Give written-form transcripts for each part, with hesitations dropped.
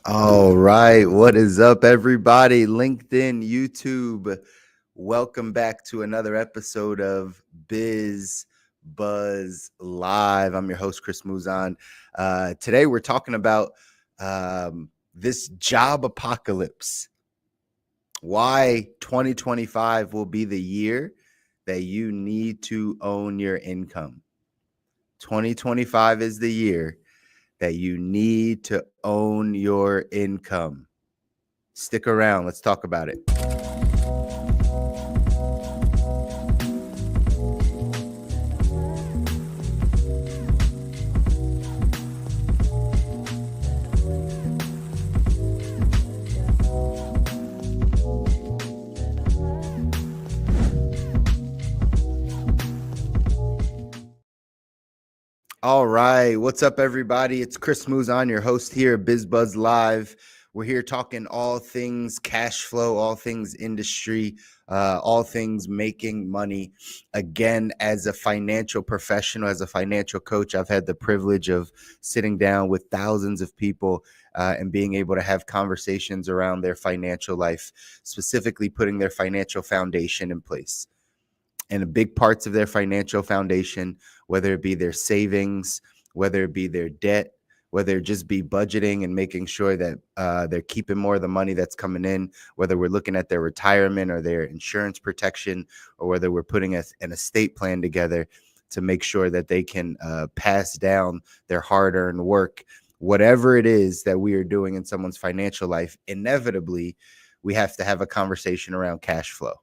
All right. What is up, everybody? LinkedIn, YouTube. Welcome back to another episode of BizBuzz Live. I'm your host, Chris Muzan. Today, we're talking about this job apocalypse. Why 2025 will be the year that you need to own your income. 2025 is the year that you need to own your income. Stick around. Let's talk about it. All right. What's up, everybody? It's Chris Muzan, your host here at BizBuzz Live. We're here talking all things cash flow, all things industry, all things making money. Again, as a financial professional, as a financial coach, I've had the privilege of sitting down with thousands of people and being able to have conversations around their financial life, specifically putting their financial foundation in place. And the big parts of their financial foundation, whether it be their savings, whether it be their debt, whether it just be budgeting and making sure that they're keeping more of the money that's coming in, whether we're looking at their retirement or their insurance protection, or whether we're putting an estate plan together to make sure that they can pass down their hard-earned work. Whatever it is that we are doing in someone's financial life, inevitably, we have to have a conversation around cash flow.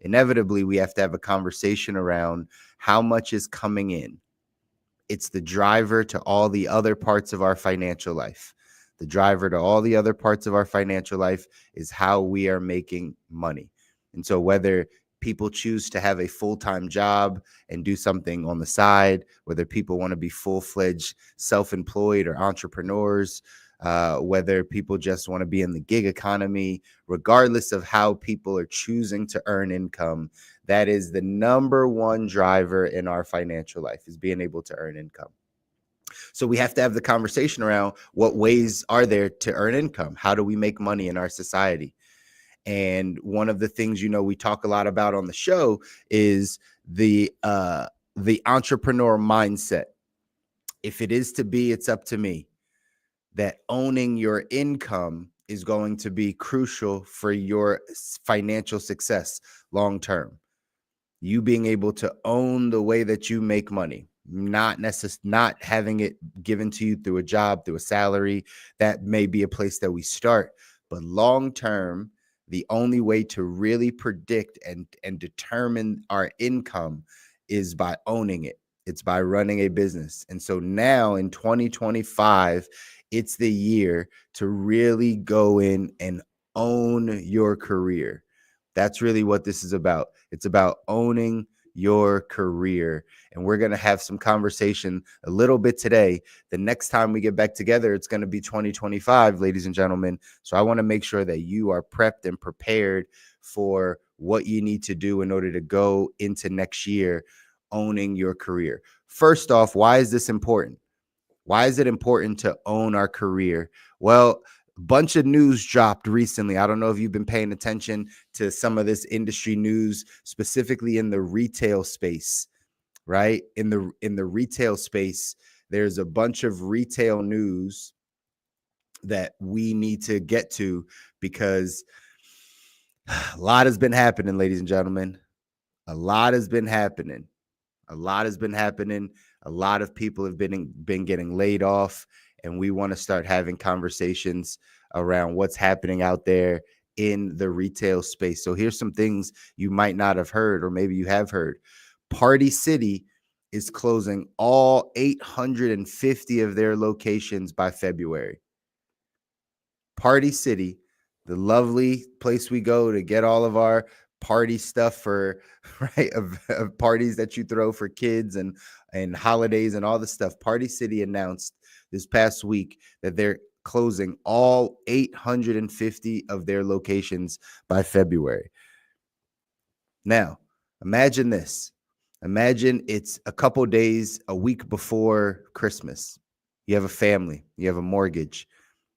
Inevitably, we have to have a conversation around how much is coming in. It's the driver to all the other parts of our financial life. The driver to all the other parts of our financial life is how we are making money. And so whether people choose to have a full-time job and do something on the side, whether people want to be full-fledged self-employed or entrepreneurs, whether people just want to be in the gig economy, regardless of how people are choosing to earn income, that is the number one driver in our financial life, is being able to earn income. So we have to have the conversation around what ways are there to earn income? How do we make money in our society? And one of the things, we talk a lot about on the show is the entrepreneur mindset. If it is to be, it's up to me. That owning your income is going to be crucial for your financial success long term. You being able to own the way that you make money, not having it given to you through a job, through a salary. That may be a place that we start, but long term, the only way to really predict and determine our income is by owning it. It's by running a business. And so now in 2025, it's the year to really go in and own your career. That's really what this is about. It's about owning your career. And we're going to have some conversation a little bit today. The next time we get back together, it's going to be 2025, ladies and gentlemen. So I want to make sure that you are prepped and prepared for what you need to do in order to go into next year owning your career. First off, why is this important? Why is it important to own our career? Well, a bunch of news dropped recently. I don't know if you've been paying attention to some of this industry news, specifically in the retail space, right? In the retail space, there's a bunch of retail news that we need to get to because a lot has been happening, ladies and gentlemen. A lot has been happening. A lot has been happening. A lot of people have been getting laid off, and we want to start having conversations around what's happening out there in the retail space. So here's some things you might not have heard, or maybe you have heard. Party City is closing all 850 of their locations by February. Party City, the lovely place we go to get all of our party stuff for of parties that you throw for kids and holidays and all the stuff. Party City announced this past week that they're closing all 850 of their locations by February. Now, imagine this. Imagine it's a couple days, a week before Christmas. You have a family, you have a mortgage,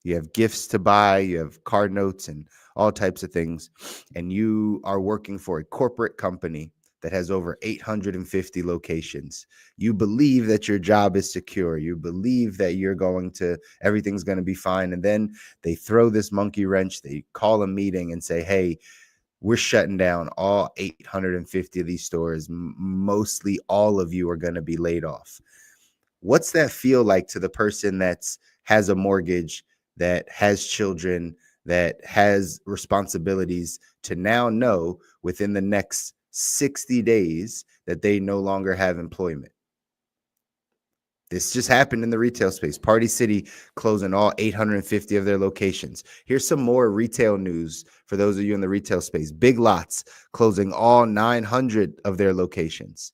You have gifts to buy, you have card notes and all types of things. And you are working for a corporate company that has over 850 locations. You believe that your job is secure. You believe that everything's going to be fine. And then they throw this monkey wrench. They call a meeting and say, hey, we're shutting down all 850 of these stores. Mostly all of you are going to be laid off. What's that feel like to the person has a mortgage, that has children, that has responsibilities, to now know within the next 60 days that they no longer have employment? This just happened in the retail space. Party City closing all 850 of their locations. Here's some more retail news for those of you in the retail space. Big Lots closing all 900 of their locations.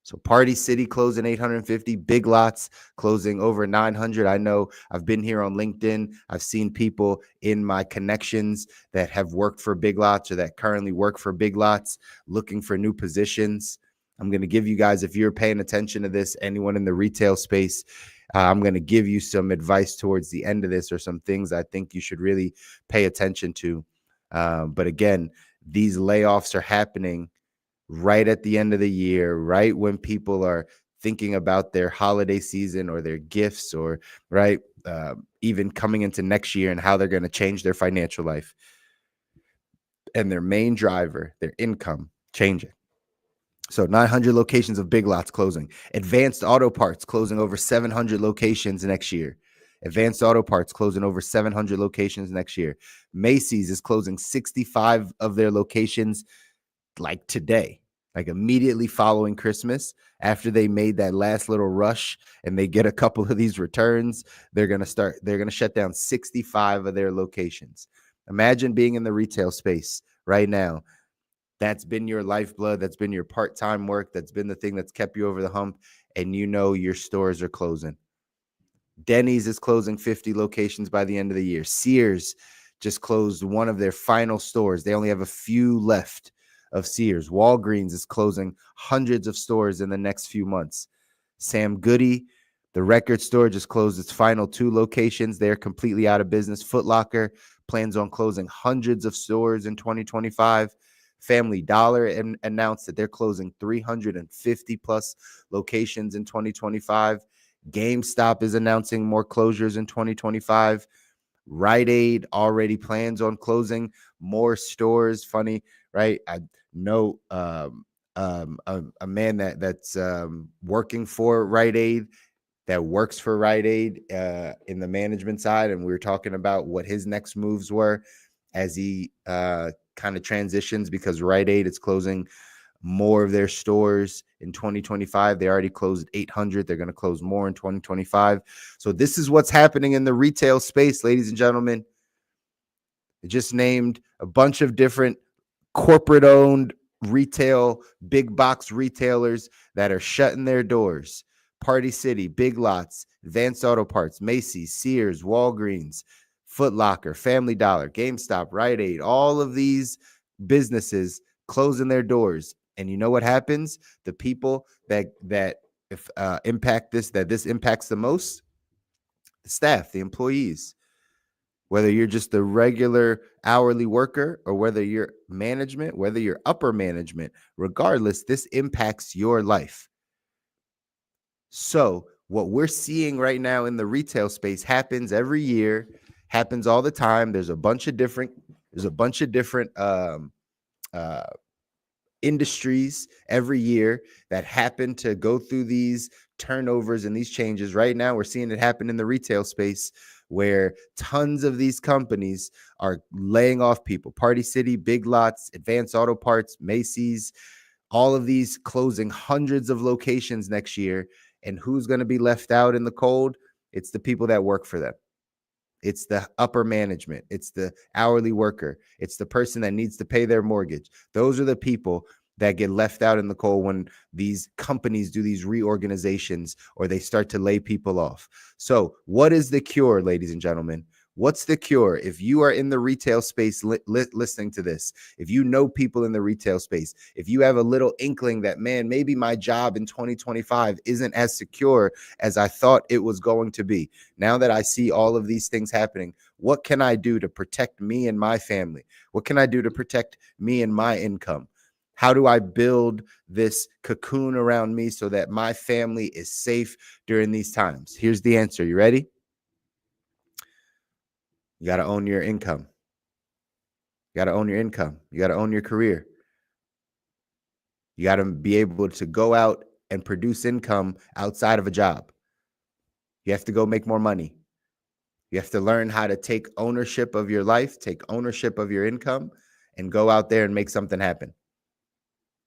So Party City closing 850, Big Lots closing over 900. I know I've been here on LinkedIn. I've seen people in my connections that have worked for Big Lots or that currently work for Big Lots looking for new positions. I'm going to give you guys, if you're paying attention to this, anyone in the retail space, I'm going to give you some advice towards the end of this, or some things I think you should really pay attention to. But again, these layoffs are happening right at the end of the year, right when people are thinking about their holiday season or their gifts, or even coming into next year and how they're going to change their financial life. And their main driver, their income, changing. So 900 locations of Big Lots closing. Advanced Auto Parts closing over 700 locations next year. Advanced Auto Parts closing over 700 locations next year. Macy's is closing 65 of their locations like today, like immediately following Christmas. After they made that last little rush and they get a couple of these returns, they're going to shut down 65 of their locations. Imagine being in the retail space right now. That's been your lifeblood. That's been your part-time work. That's been the thing that's kept you over the hump. And you know your stores are closing. Denny's is closing 50 locations by the end of the year. Sears just closed one of their final stores. They only have a few left of Sears. Walgreens is closing hundreds of stores in the next few months. Sam Goody, the record store, just closed its final 2 locations. They're completely out of business. Foot Locker plans on closing hundreds of stores in 2025. Family Dollar announced that they're closing 350 plus locations in 2025. GameStop is announcing more closures in 2025. Rite Aid already plans on closing more stores. Funny, right? I know a man that's working for Rite Aid, that works for Rite Aid in the management side, and we were talking about what his next moves were as he kind of transitions, because Rite Aid is closing more of their stores in 2025. They already closed 800. They're going to close more in 2025. So this is what's happening in the retail space, ladies and gentlemen. I just named a bunch of different corporate-owned retail, big box retailers that are shutting their doors. Party City, Big Lots, Advanced Auto Parts, Macy's, Sears, Walgreens, Foot Locker, Family Dollar, GameStop, Rite Aid, all of these businesses closing their doors. And you know what happens? The people that this impacts the most, the staff, the employees. Whether you're just a regular hourly worker or whether you're management, whether you're upper management, regardless, this impacts your life. So what we're seeing right now in the retail space happens every year, happens all the time. There's a bunch of different industries every year that happen to go through these turnovers and these changes. Right now, we're seeing it happen in the retail space, where tons of these companies are laying off people. Party City, Big Lots, Advanced Auto Parts, Macy's, all of these closing hundreds of locations next year. And who's going to be left out in the cold? It's the people that work for them. It's the upper management. It's the hourly worker. It's the person that needs to pay their mortgage. Those are the people that get left out in the cold when these companies do these reorganizations or they start to lay people off. So what is the cure, ladies and gentlemen? What's the cure? If you are in the retail space listening to this, if you know people in the retail space, if you have a little inkling that, man, maybe my job in 2025 isn't as secure as I thought it was going to be. Now that I see all of these things happening, what can I do to protect me and my family? What can I do to protect me and my income? How do I build this cocoon around me so that my family is safe during these times? Here's the answer. You ready? You got to own your income. You got to own your income. You got to own your career. You got to be able to go out and produce income outside of a job. You have to go make more money. You have to learn how to take ownership of your life, take ownership of your income, and go out there and make something happen.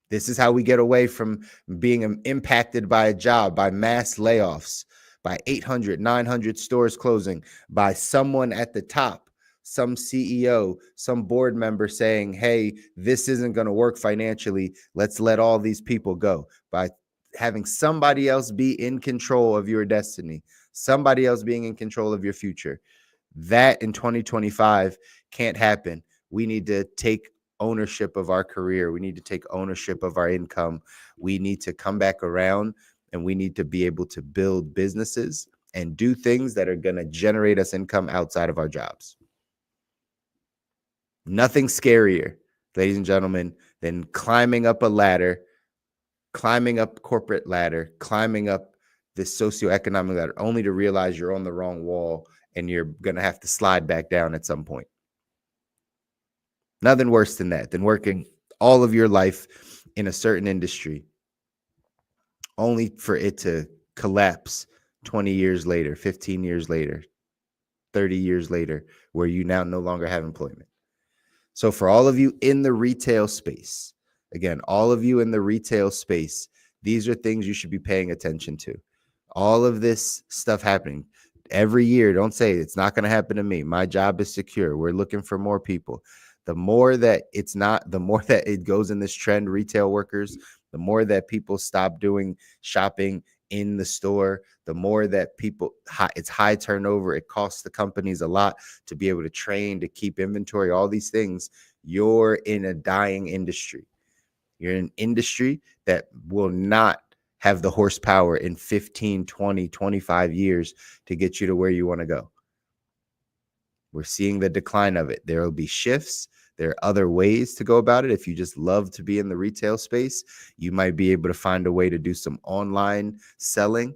This is how we get away from being impacted by a job, by mass layoffs, by 800, 900 stores closing, by someone at the top, some CEO, some board member saying, hey, this isn't going to work financially. Let's let all these people go. By having somebody else be in control of your destiny, somebody else being in control of your future. That in 2025 can't happen. We need to take ownership of our career. We need to take ownership of our income. We need to come back around, and we need to be able to build businesses and do things that are going to generate us income outside of our jobs. Nothing scarier, ladies and gentlemen, than climbing up a ladder, climbing up corporate ladder, climbing up this socioeconomic ladder, only to realize you're on the wrong wall and you're going to have to slide back down at some point. Nothing worse than that, than working all of your life in a certain industry, only for it to collapse 20 years later, 15 years later, 30 years later, where you now no longer have employment. So for all of you in the retail space, again, all of you in the retail space, these are things you should be paying attention to. All of this stuff happening every year. Don't say it's not going to happen to me. My job is secure. We're looking for more people. The more that it's not, the more that it goes in this trend, retail workers, the more that people stop doing shopping in the store, the more that people, it's high turnover. It costs the companies a lot to be able to train, to keep inventory, all these things. You're in a dying industry. You're in an industry that will not have the horsepower in 15, 20, 25 years to get you to where you want to go. We're seeing the decline of it. There will be shifts. There are other ways to go about it. If you just love to be in the retail space, you might be able to find a way to do some online selling.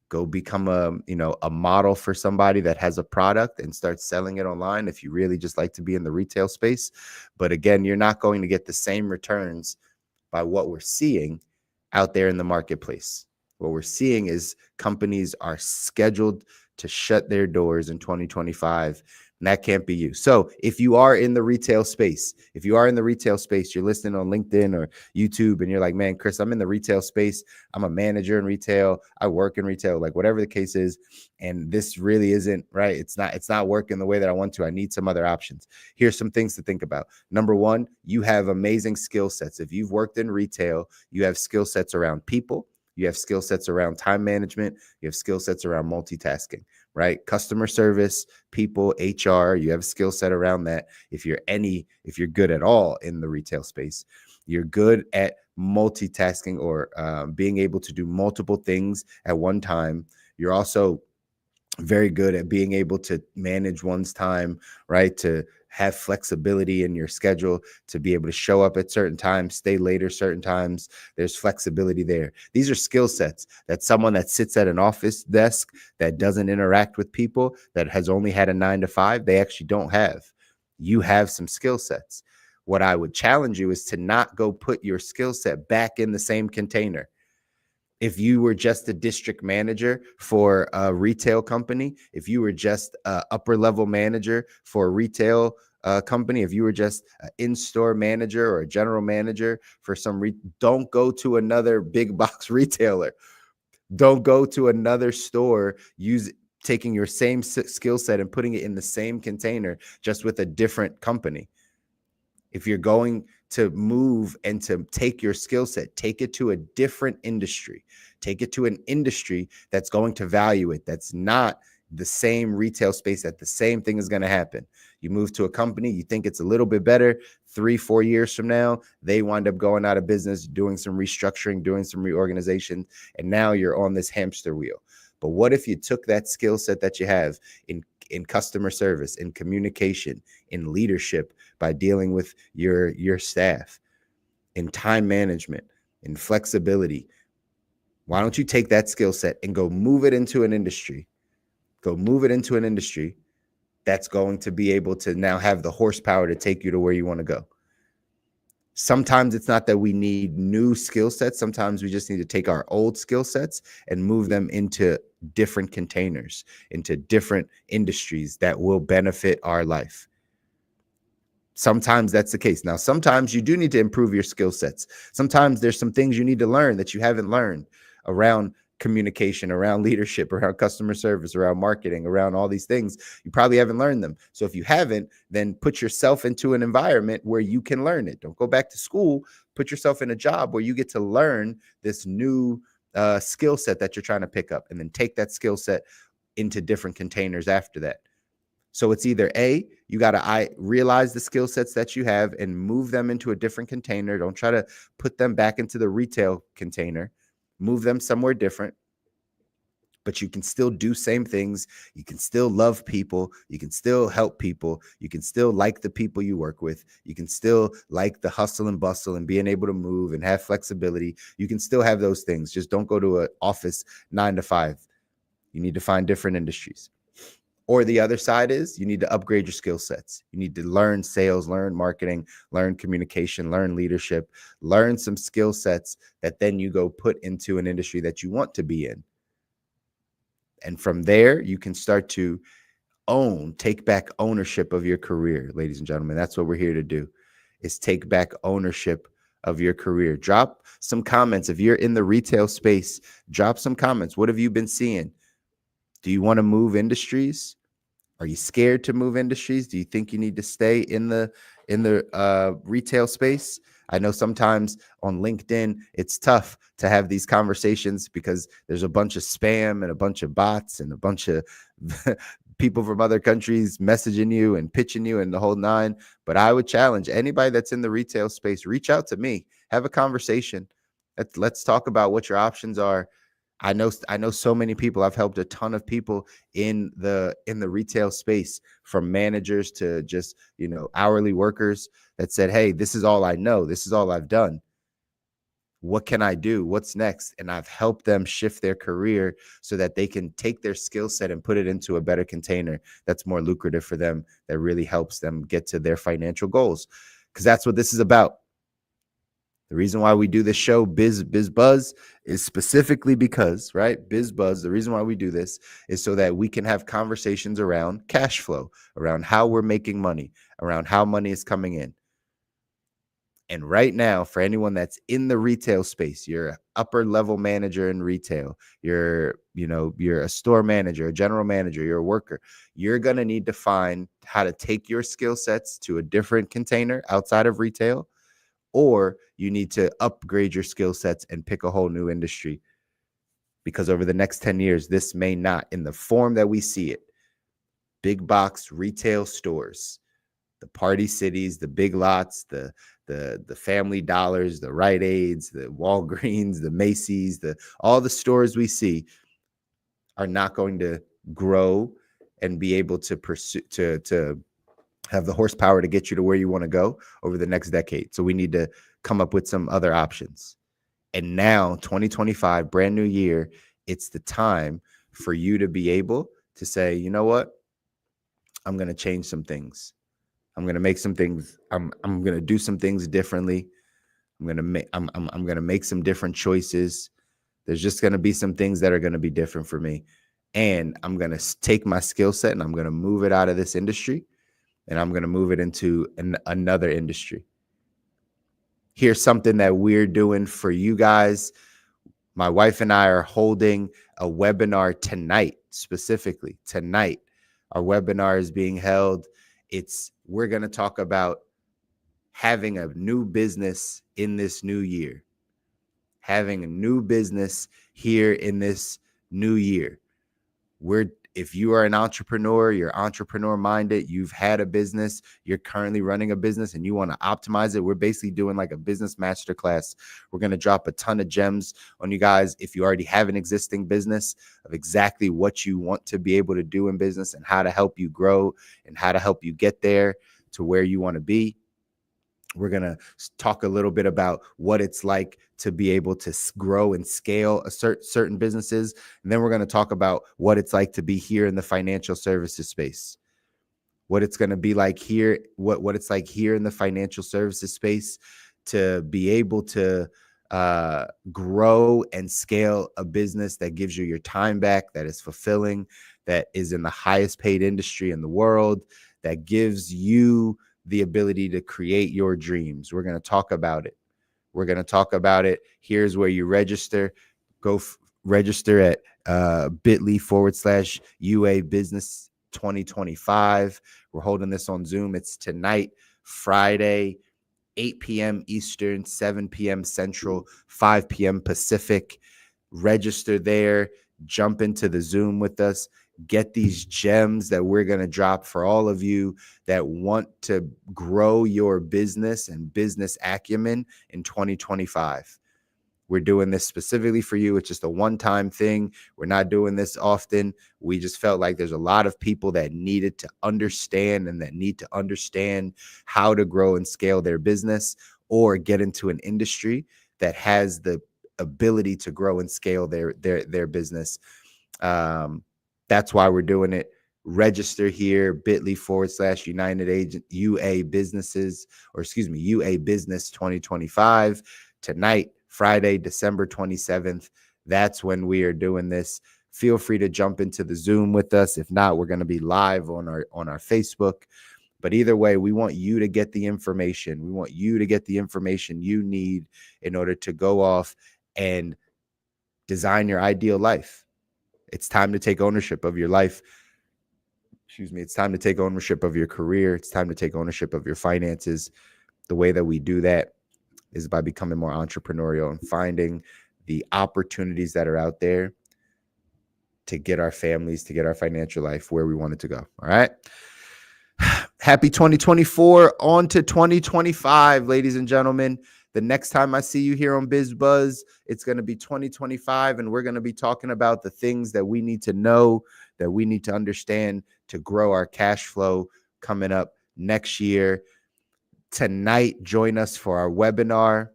Go become a model for somebody that has a product and start selling it online if you really just like to be in the retail space. But again, you're not going to get the same returns by what we're seeing out there in the marketplace. What we're seeing is companies are scheduled to shut their doors in 2025. And that can't be you. So if you are in the retail space, you're listening on LinkedIn or YouTube and you're like, man, Chris, I'm in the retail space. I'm a manager in retail. I work in retail, like whatever the case is. And this really isn't right. It's not working the way that I want to. I need some other options. Here's some things to think about. Number one, you have amazing skill sets. If you've worked in retail, you have skill sets around people. You have skill sets around time management. You have skill sets around multitasking, right? Customer service, people, HR, you have a skill set around that. If you're good at all in the retail space, you're good at multitasking or being able to do multiple things at one time. You're also very good at being able to manage one's time, right? To have flexibility in your schedule, to be able to show up at certain times, stay later certain times. There's flexibility there. These are skill sets that someone that sits at an office desk that doesn't interact with people, that has only had a 9 to 5, they actually don't have. You have some skill sets. What I would challenge you is to not go put your skill set back in the same container. If you were just a district manager for a retail company, if you were just an upper level manager for a retail company, if you were just an in-store manager or a general manager for don't go to another big box retailer. Don't go to another store taking your same skill set and putting it in the same container, just with a different company. If you're going to move and to take your skill set, take it to a different industry, take it to an industry that's going to value it, that's not the same retail space, that the same thing is going to happen. You move to a company, you think it's a little bit better. 3-4 years from now, they wind up going out of business, doing some restructuring, doing some reorganization, and now you're on this hamster wheel. But what if you took that skill set that you have in customer service, in communication, in leadership, by dealing with your staff, in time management, in flexibility? Why don't you take that skill set and go move it into an industry? Go move it into an industry that's going to be able to now have the horsepower to take you to where you want to go. Sometimes it's not that we need new skill sets. Sometimes we just need to take our old skill sets and move them into different containers, into different industries that will benefit our life. Sometimes that's the case. Now, sometimes you do need to improve your skill sets. Sometimes there's some things you need to learn that you haven't learned around communication, around leadership, around customer service, around marketing, around all these things. You probably haven't learned them. So if you haven't, then put yourself into an environment where you can learn it. Don't go back to school. Put yourself in a job where you get to learn this new skill set that you're trying to pick up, and then take that skill set into different containers after that. So it's either A, you got to realize the skill sets that you have and move them into a different container. Don't try to put them back into the retail container. Move them somewhere different. But you can still do same things. You can still love people. You can still help people. You can still like the people you work with. You can still like the hustle and bustle and being able to move and have flexibility. You can still have those things. Just don't go to an office 9 to 5. You need to find different industries. Or the other side is you need to upgrade your skill sets. You need to learn sales, learn marketing, learn communication, learn leadership, learn some skill sets that then you go put into an industry that you want to be in. And from there, you can start to take back ownership of your career, ladies and gentlemen. That's what we're here to do, is take back ownership of your career. Drop some comments. If you're in the retail space, drop some comments. What have you been seeing? Do you want to move industries? Are you scared to move industries? Do you think you need to stay in the retail space? I know sometimes on LinkedIn, it's tough to have these conversations because there's a bunch of spam and a bunch of bots and a bunch of people from other countries messaging you and pitching you and the whole nine. But I would challenge anybody that's in the retail space, reach out to me, have a conversation. Let's talk about what your options are. I know so many people. I've helped a ton of people in the retail space, from managers to just, hourly workers, that said, hey, this is all I know. This is all I've done. What can I do? What's next? And I've helped them shift their career so that they can take their skill set and put it into a better container that's more lucrative for them, that really helps them get to their financial goals. Because that's what this is about. The reason why we do this show, BizBuzz, is specifically because, right, BizBuzz, the reason why we do this is so that we can have conversations around cash flow, around how we're making money, around how money is coming in. And right now, for anyone that's in the retail space, you're an upper level manager in retail, you're a store manager, a general manager, you're a worker, you're going to need to find how to take your skill sets to a different container outside of retail, or you need to upgrade your skill sets and pick a whole new industry. Because over the next 10 years, this may not, in the form that we see it, big box retail stores, the Party Cities, the Big Lots, the Family Dollars, the Rite Aids, the Walgreens, the Macy's, all the stores we see are not going to grow and be able to pursue to have the horsepower to get you to where you want to go over the next decade. So we need to come up with some other options. And now, 2025, brand new year, it's the time for you to be able to say, you know what? I'm going to change some things. I'm going to make some things. I'm going to do some things differently. I'm going to make some different choices. There's just going to be some things that are going to be different for me. And I'm going to take my skill set and I'm going to move it out of this industry, and I'm going to move it into another industry. Here's something that we're doing for you guys. My wife and I are holding a webinar tonight, specifically tonight. Our webinar is being held. We're going to talk about having a new business in this new year, having a new business here in this new year. if you are an entrepreneur, you're entrepreneur minded, you've had a business, you're currently running a business and you want to optimize it, we're basically doing like a business masterclass. We're going to drop a ton of gems on you guys if you already have an existing business, of exactly what you want to be able to do in business and how to help you grow and how to help you get there to where you want to be. We're going to talk a little bit about what it's like to be able to grow and scale a certain businesses. And then we're going to talk about what it's like to be here in the financial services space, what it's going to be like here, what it's like here in the financial services space to be able to grow and scale a business that gives you your time back, that is fulfilling, that is in the highest paid industry in the world, that gives you the ability to create your dreams. We're going to talk about it. We're going to talk about it. Here's where you register. Go register at bit.ly/UA Business 2025. We're holding this on Zoom. It's tonight, Friday, 8 p.m. Eastern, 7 p.m. Central, 5 p.m. Pacific. Register there. Jump into the Zoom with us. Get these gems that we're going to drop for all of you that want to grow your business and business acumen in 2025. We're doing this specifically for you. It's just a one-time thing. We're not doing this often. We just felt like there's a lot of people that needed to understand and that need to understand how to grow and scale their business or get into an industry that has the ability to grow and scale their business. That's why we're doing it. Register here, bit.ly/United Agent UA Businesses, or excuse me, UA Business 2025. Tonight, Friday, December 27th. That's when we are doing this. Feel free to jump into the Zoom with us. If not, we're going to be live on our Facebook. But either way, we want you to get the information. We want you to get the information you need in order to go off and design your ideal life. It's time to take ownership of your life. Excuse me. It's time to take ownership of your career. It's time to take ownership of your finances. The way that we do that is by becoming more entrepreneurial and finding the opportunities that are out there to get our families, to get our financial life where we want it to go. All right. Happy 2024, on to 2025, ladies and gentlemen. The next time I see you here on BizBuzz, it's going to be 2025, and we're going to be talking about the things that we need to know, that we need to understand to grow our cash flow coming up next year. Tonight, join us for our webinar.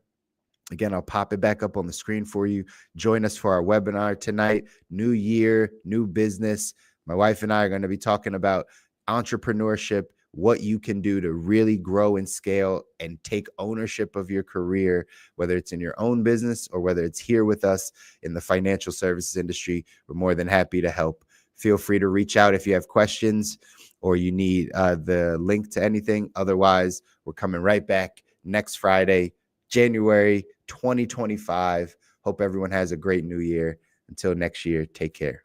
Again, I'll pop it back up on the screen for you. Join us for our webinar tonight. New year, new business. My wife and I are going to be talking about entrepreneurship, what you can do to really grow and scale and take ownership of your career, whether it's in your own business or whether it's here with us in the financial services industry. We're more than happy to help. Feel free to reach out if you have questions or you need the link to anything. Otherwise, we're coming right back next Friday, January 2025. Hope everyone has a great new year. Until next year, take care.